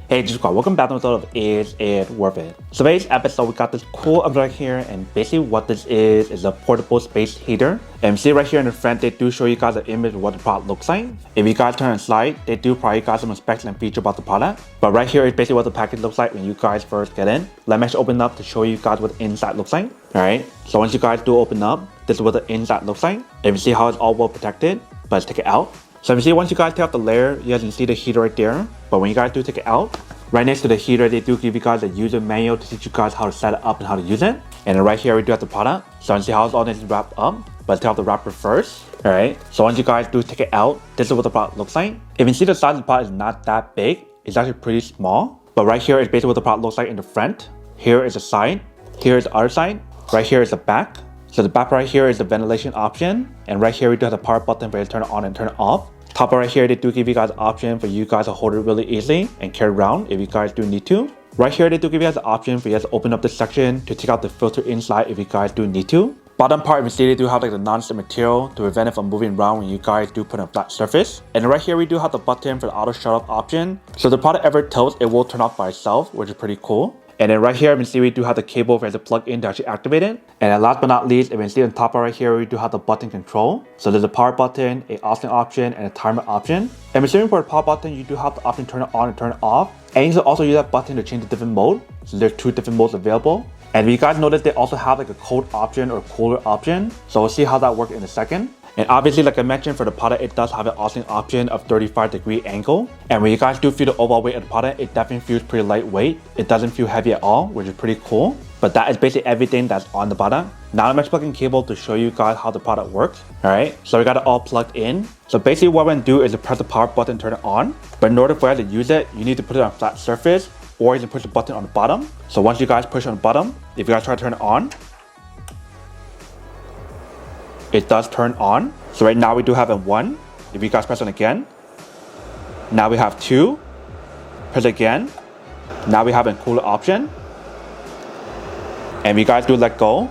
Hey Discord, welcome back to another episode of Is It Worth It? So today's episode, we got this cool object here, and basically what this is a portable space heater. And you see right here in the front, they do show you guys an image of what the product looks like. If you guys turn and slide, they do provide you guys some specs and features about the product. But right here is basically what the package looks like when you guys first get in. Let me actually open up to show you guys what the inside looks like. Alright, so once you guys do open up, this is what the inside looks like. And you see how it's all well protected, but let's take it out. So you see once you guys take off the layer, you guys can see the heater right there. But when you guys do take it out, right next to the heater, they do give you guys a user manual to teach you guys how to set it up and how to use it. And then right here, we do have the product. So you see how it's all this wrapped up. But let's take off the wrapper first. Alright, so once you guys do take it out, this is what the product looks like. If you see the size of the product is not that big, it's actually pretty small. But right here is basically what the product looks like in the front. Here is the side. Here is the other side. Right here is the back. So the back right here is the ventilation option. And right here, we do have the power button for you to turn it on and turn it off. Top right here, they do give you guys an option for you guys to hold it really easily and carry around if you guys do need to. Right here, they do give you guys the option for you guys to open up this section to take out the filter inside if you guys do need to. Bottom part, you see they do have like the non-stick material to prevent it from moving around when you guys do put on a flat surface. And right here, we do have the button for the auto shut off option. So if the product ever tilts, it will turn off by itself, which is pretty cool. And then right here, you can see we do have the cable for you to plug in to actually activate it. And then last but not least, you can see on top right here, we do have the button control. So there's a power button, a oscillating option, and a timer option. And assuming for the power button, you do have the option to turn it on and turn it off. And you can also use that button to change the different mode. So there's 2 different modes available. And if you guys notice, they also have like a cold option or cooler option. So we'll see how that works in a second. And obviously, like I mentioned, for the product, it does have an oscillating option of 35-degree angle. And when you guys do feel the overall weight of the product, it definitely feels pretty lightweight. It doesn't feel heavy at all, which is pretty cool. But that is basically everything that's on the product. Now I'm plugging cable to show you guys how the product works. Alright, so we got it all plugged in. So basically what we're going to do is to press the power button and turn it on. But in order for you to use it, you need to put it on a flat surface, or you can push the button on the bottom. So once you guys push on the bottom, if you guys try to turn it on, it does turn on. So right now we do have a 1. If you guys press on again, now we have 2. Press again. Now we have a cooler option. And if you guys do let go,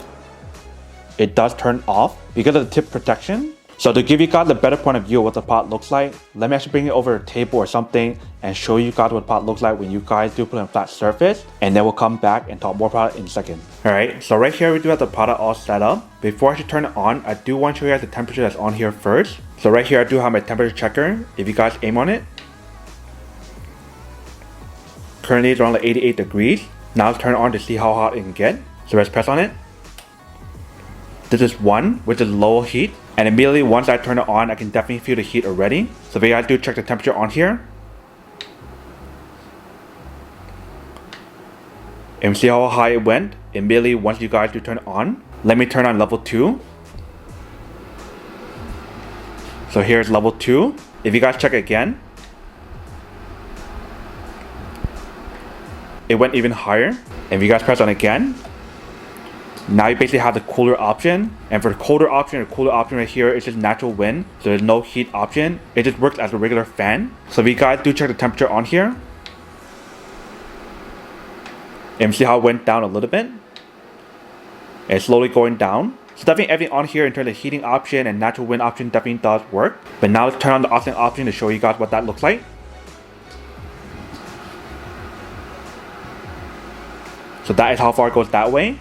it does turn off because of the tip protection. So to give you guys a better point of view of what the product looks like, let me actually bring it over a table or something and show you guys what the product looks like when you guys do put it on a flat surface. And then we'll come back and talk more about it in a second. Alright, so right here we do have the product all set up. Before I should turn it on, I do want to show you guys the temperature that's on here first. So right here I do have my temperature checker. If you guys aim on it, currently it's around like 88 degrees. Now let's turn it on to see how hot it can get. So let's press on it. This is 1, which is low heat. And immediately once I turn it on, I can definitely feel the heat already. So if you guys do check the temperature on here, and see how high it went immediately once you guys do turn it on. Let me turn on level 2. So here's level 2. If you guys check again, it went even higher. And if you guys press on again, now you basically have the cooler option. And for the colder option, the cooler option right here is just natural wind. So there's no heat option. It just works as a regular fan. So if you guys do check the temperature on here, and see how it went down a little bit. It's slowly going down. So definitely everything on here in terms of heating option and natural wind option definitely does work. But now let's turn on the oscillating option to show you guys what that looks like. So that is how far it goes that way.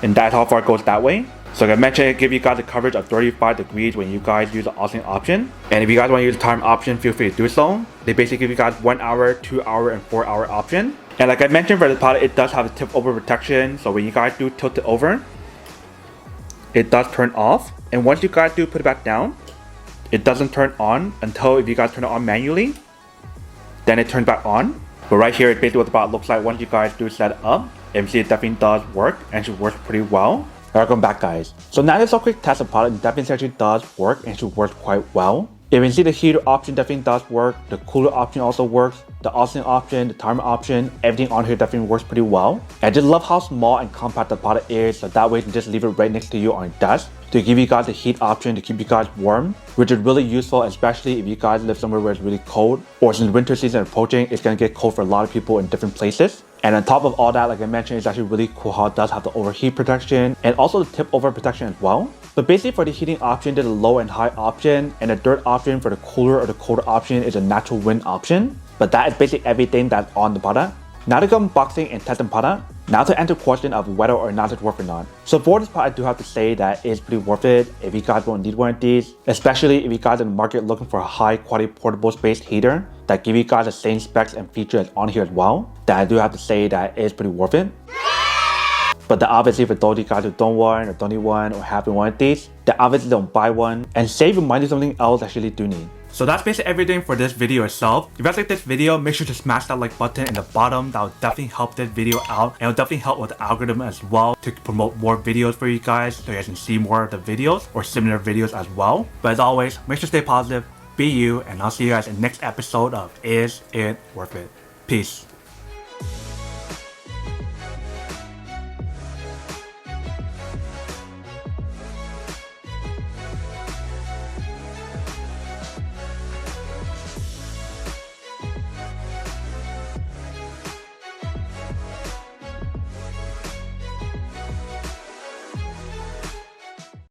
And that's how far it goes that way. So like I mentioned, it gives you guys a coverage of 35 degrees when you guys use the oscillating option. And if you guys want to use the time option, feel free to do so. They basically give you guys 1 hour, 2 hour, and 4 hour option. And like I mentioned for the product, it does have a tip over protection. So when you guys do tilt it over, it does turn off. And once you guys do put it back down, it doesn't turn on until if you guys turn it on manually, then it turns back on. But right here is basically what the product looks like once you guys do set it up. And see, it definitely does work and should work pretty well. Welcome back, guys. So now this is a quick test of the product. Definitely actually does work and should work quite well. If you can see, the heater option definitely does work. The cooler option also works. The oscillating option, the timer option, everything on here definitely works pretty well. And I just love how small and compact the product is. So that way you can just leave it right next to you on your desk to give you guys the heat option to keep you guys warm, which is really useful, especially if you guys live somewhere where it's really cold, or since winter season approaching, it's gonna get cold for a lot of people in different places. And on top of all that, like I mentioned, it's actually really cool how it does have the overheat protection and also the tip over protection as well. But basically for the heating option, there's a low and high option, and the third option for the cooler or the colder option is a natural wind option. But that is basically everything that's on the product. Now to go unboxing and test the product. Now to answer the question of whether or not it's worth it or not. So for this part, I do have to say that it's pretty worth it if you guys don't need one of these, especially if you guys in the market looking for a high quality portable space heater that give you guys the same specs and features on here as well. That I do have to say that it's pretty worth it. But then obviously for those of you guys who don't want or don't need one or haven't one of these, then obviously don't buy one and save your money to something else that you really do need. So that's basically everything for this video itself. If you guys like this video, make sure to smash that like button in the bottom. That will definitely help this video out, and it will definitely help with the algorithm as well to promote more videos for you guys so you guys can see more of the videos or similar videos as well. But as always, make sure to stay positive, be you, and I'll see you guys in the next episode of Is It Worth It? Peace.